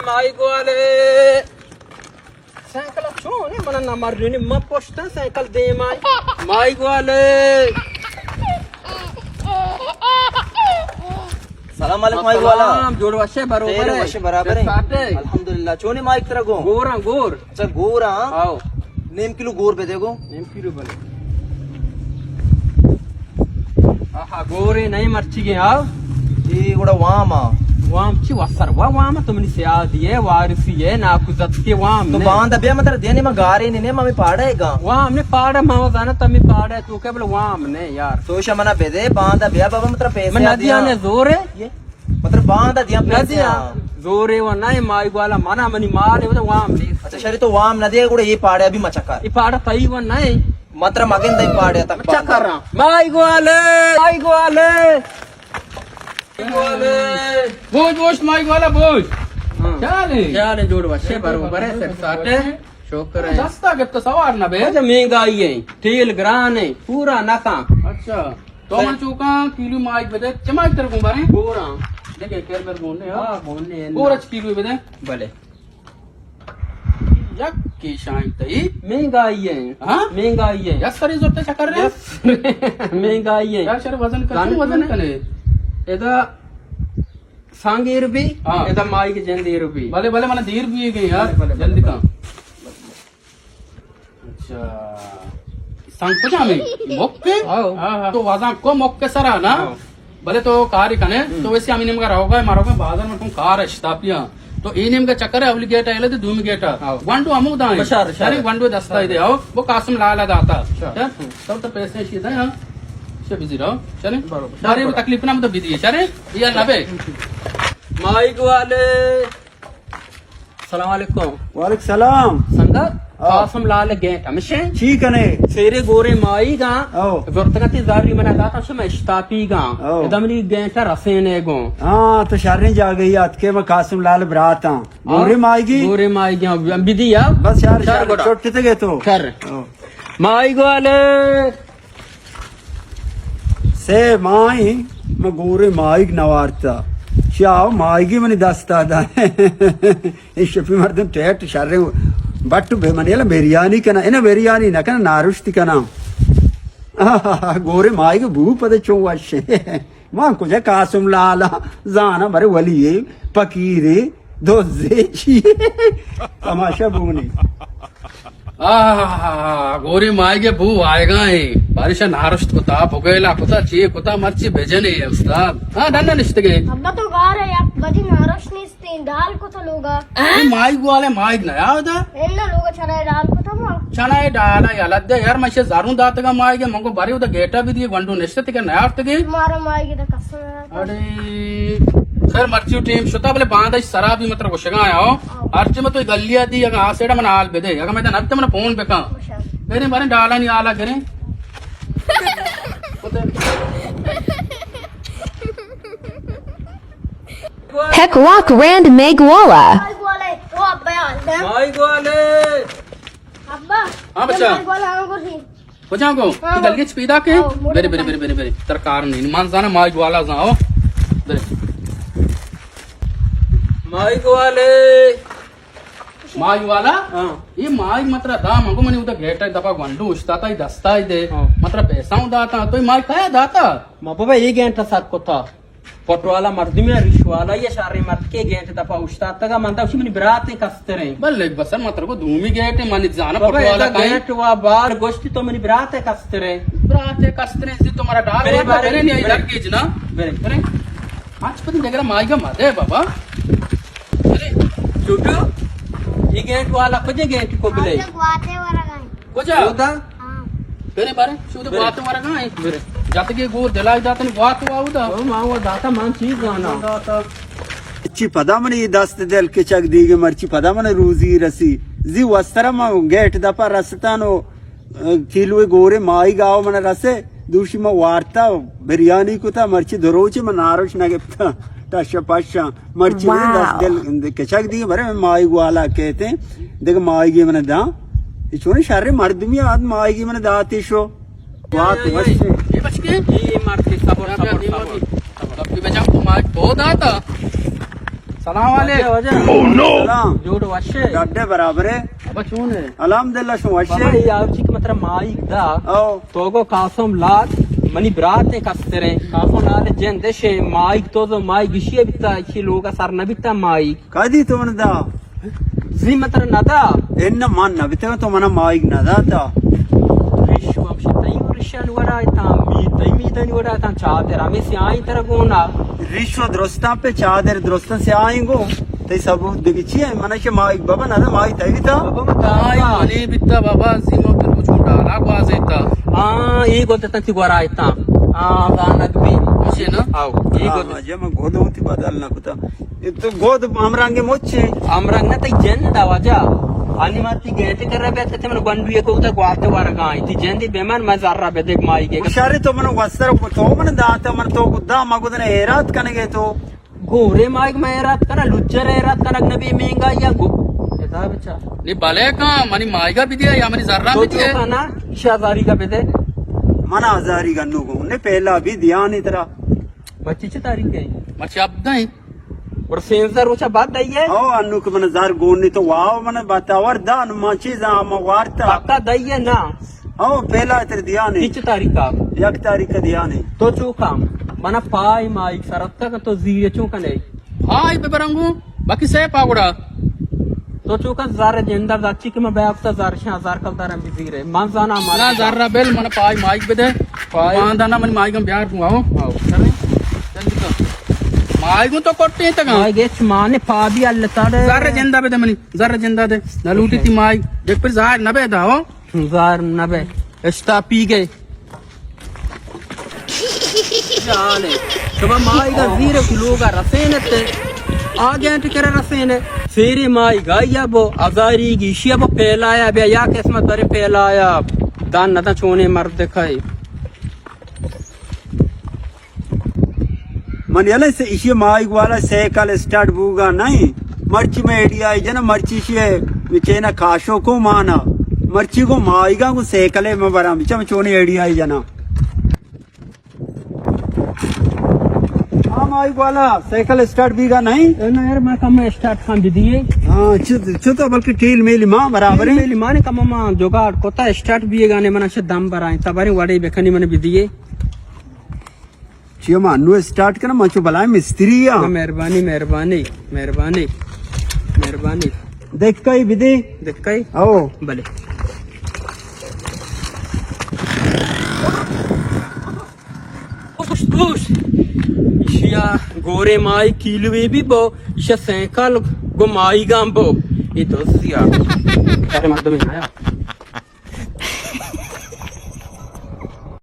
Mic वाले cycle छो ने मन ना मार रे म पोस्टा साइकिल दे माइक वाले सलाम अलैकुम माइक वाला जोड़ वशे बराबर है वशे बराबर है अल्हम्दुलिल्लाह चोने माइक तेरा गो गोर अच्छा गोरा आओ नेम किलो गोर पे देखो नेम किलो बले आहा गोरे नहीं मर्ची के आओ ये కూడా వామా वामची वसरवा वाम तुमनी सियादिये वारिसिये नाकुजत्के वाम तो बांध अबे मतलब देने में गारे ने मम्मी पाड़ेगा वाम ने पाड़ा मावा जाना तमी पाड़ा तू के बोले वाम ने यार सोशा मना बेदे बांध अबे बाबा मतलब पैसे मैं नदिया ने जोरे ये मतलब बांध दिया पैसे जोरे वो नहीं माई वाला मना मनी मारे वो वाम ने अच्छा शरी तो वाम नदिया కూడా ये पाड़े अभी मचकर ये पाड़ा तई वो नहीं मात्र मगन दई पाड़े तक चक्कर माई वाले बोझ माइक वाला बोझ क्या ले जोड़ वशे बरोबर है सेट साटे शोकर है सस्ता के तो सवार ना बे अच्छा महंगाई है तेल ग्रान है पूरा नका अच्छा तो मन चूका किलो माइक बदे चमाक तेरे को बारे पूरा देखे केर मेरे बोलने हां बोलने पूरा किलो बदे भले यक की शाइन तई महंगाई है हां महंगाई है यस सरी जोते चक्कर रे महंगाई है यार शर वजन करे एदा सांगे रुपी एदा माई के जल्दी रुपी भले भले माने देर भी गए यार जल्दी का अच्छा सांग कुछ हमें मोक्के तो वाजा को मोक्के सरा ना भले तो कार कने तो वैसे आमी नेम का रहोगा मारोगे बाजार में तुम कार स्टापिया तो ई नेम का चक्कर है अवली गेट आइले तो दूम गेट वन टू अमु दाई अरे वन टू दस्ता दे आओ वो कासम लाला दाता तब तो पैसे सीधा हां बिजी रहो चले सारी तकलीफ ना मतलब बिजी है चले यार नबे माइक वाले सलाम वालेकुम वालेकुम सलाम संगत कासम लाल गेट हमेशा ठीक है सेरे गोरे माई गा गुरतगति जारी मना दाता शमे स्टापी गा दमनी गेट रसेने गो हां तो शर्रे जा गई आज के मैं कासिम लाल बरात हां गोरे माई गा बिजी या बस यार छोटे थे गए तो कर माइक वाले से माई मैं गोरे माइक नवारता शाव माइगी मनी दस्ता दा ये शफी मर्दम टेट शर्रे बट बे मनेला बिरयानी कना इना बिरयानी ना कना नारुष्टि कना गोरे माइग भू पद चोवशे मां कुछ कासम लाला जाना बरे वलिये फकीरे दोजे तमाशा बुमनी गोरी माई के भू आएगा ही बारिश नारुष्ट कुता भुगेला कुता ची कुता मर्ची भेजने है उस्ताद हाँ डंडा निश्चित के अब्बा तो गा रहे हैं बड़ी नारुष्ट निश्चित दाल को तो लोगा माइक वाले माइक नया होता इन्ना लोगा चना दाल को तो मां चना डाला यार लद्दे यार मैं से जारूं दात का माइक है मंगो बारी उधर गेटा भी दिए वंडू निश्चित के नया अर्थ के मारो माइक तो कसम अरे सर मर्ची टीम शुता बोले बांधा शराबी मतलब कुशगा आया हो अर्च में तो गलिया दी अगर आ सेड़ा मन आल बेदे अगर मैं नत्ते मन फोन पे का मेरे बारे डाला नहीं आला करे Heck walk rand Megwala. Mic वाले ओ अब्बा यार माइक वाले अब्बा हां बच्चा माइक वाला हमको सी बच्चा को गलिया छपीदा के बेरे बेरे बेरे बेरे बेरे तरकार नहीं मान जाना माइक वाला जाओ माइक वाले माइक वाला ये माइक मतलब दा मंगो मने उधर गेट दफा गंडू उस्ताता ही दस्ता ही दे मतलब पैसा दाता तो माइक खाया दाता बाबा ये गेंट साथ को था पटवाला मर्द में रिश्वाला ये सारे मर्द के गेंट दफा उस्ताता का मनता उसी में बरात कसते रहे बल्ले बस मतलब को धूमी गेट माने जाना पटवाला गेट वा बार गोश्ती तो मेरी बरात कसते रहे तुम्हारा डाल मेरे नहीं इधर कीज ना मेरे आज पता देख रहा माइक का मजे बाबा छोटू ये गेट वाला कुछ गेट को बिले गुआते वाला गाय कुछ होता तेरे बारे शुद्ध बात वाला गाय जाते के गोर दिला जाते ने बात वाउदा ओ मावा दाता मान चीज गाना दाता ची पदा मन ये दस्त दिल के चक दीगे मर्ची पदा मन रोजी रसी जी वस्तरम गेट दपा रसतानो किलो गोरे माई गाव मन रसे दूसरी में वार्ता बिरयानी को था मर्ची दरोचे में नारोश ना गिफ्ता ताशा पाशा मर्ची में दस दिल के चक दीगे भरे माई वाला कहते हैं देख माई की मैंने दा इचोने शारे मर्द में आद माई की मैंने दाती शो बात वैसे ये बच के ये मार के सब तब भी बचा को मार बहुत आता सलाम वाले सलाम जोड़ वशे गड्डे बराबर है अब चून है अल्हम्दुलिल्लाह शो बाबा वशे यावचिक मतलब माइक दा ओ तोगो कासम लात मनी ब्राते कस्tere कासम लात जेंदेशे माइक तो माइक गिशिए बिता इची लोगा सर नबिता माइक कदी तुमने दा जी मतलब नदा එන්න මන් නවිතව තුමන මායික් නදාතා रिशु अब शिताई रिशन वरा इता मी तनी वरा ता चादर हमें से आई तरह गोना රිශ්ව දොස්තාපේ චාදර දොස්ත සයායින්ගෝ තේ සබු දෙකිචිය මනෂ මායික් බබ නද මායි තවිතා माई मनी बित्ता बाबा सीमो पे कुछ डाला क्वाज इता हाँ ये गोते तंती वरा इता हाँ गानक भी मशे ना आओ ये गोते जम गोदवती बदल नकुता तो गोद आमरांगे मोचे आमरंग ना तई जन दावाजा अनिमाती गेते कर रहे थे मन गंडू ये को उता ग्वाते वार गाय ती जंदी बेमान मजार रहा बेदेक माई के हुशारी तो मन वस्तर तो मन दाता मन तो गुद्दा मगुदने हेरात कनगे तो गोरे माइक में रात करा लुच्चर रात करा नबी महंगा या गो एदा बच्चा नी भले का मनी माई का भी दिया या मनी जर्रा भी दिया तो ना शादारी का बेदे मन हजारी गन्नु को ने पहला भी ध्यान इतरा बच्ची च तारीख है मच्छी अब नहीं और सेंसर ऊंचा बात दई है ओ अन्नु के मन जार गोनी तो वाव मन बतावर दान माची जा म वार्ता पक्का दई है ना ओ पहला इतर ध्यान किच तारीख का एक तारीख का ध्यान तो चूका मना पाई माइक सरत्ता का तो जीरे चूका नहीं हाय पे बरंगू बाकी से पागुड़ा तो चूका जार जेंदर दाची के मैं बैग तो जार हजार कलदार हम बिजी रहे मान जाना ना हमारा जर्रा बेल मन पाई माइक पे दे पाई। मांदाना मन माइक हम ब्याह हुआ हो आओ जल्दी कर माइक तो कोट्टे तक माई गेच माने पा भी अल्लाह तारे जर्रा जिंदा पे दे मनी जर्रा जिंदा दे न लूटी थी माइक देख फिर जार न बे दा हो जार नबे इस्ता पी गए जाने तो माई का जीरो किलो का रसेने ते आगे टिकर रसेने फेरी माई गाया बो अजारी की शिया बो फैलाया बे या किस्मत बरे फैलाया दान नता छोने मर्द दिखाई मन यले से इशी माइक वाला साइकिल स्टार्ट बुगा नहीं मर्ची में एडिया आई जना मर्ची से विचेना काशो को माना मर्ची को माइगा को साइकिल में बरा बिचा में चोने एडिया आई जना हाँ माइक वाला साइकिल स्टार्ट बीगा नहीं ना यार मैं कम स्टार्ट खान दिए हाँ चुतो बल्कि टील मेली माँ बराबर है मेरी माने कम मां जोगाड़ कोता स्टार्ट भी गाने मना से दम बराए तबारे वाड़े बेखनी मने भी दिए चियो मानू स्टार्ट करना मचो बलाए मिस्त्री या मेहरबानी मेहरबानी मेहरबानी मेहरबानी देख कई विधि देख कई आओ भले पुश इशिया गोरे माई किलवे भी बो इशा सैकल गो माई गांबो ये तो सिया अरे मत में आया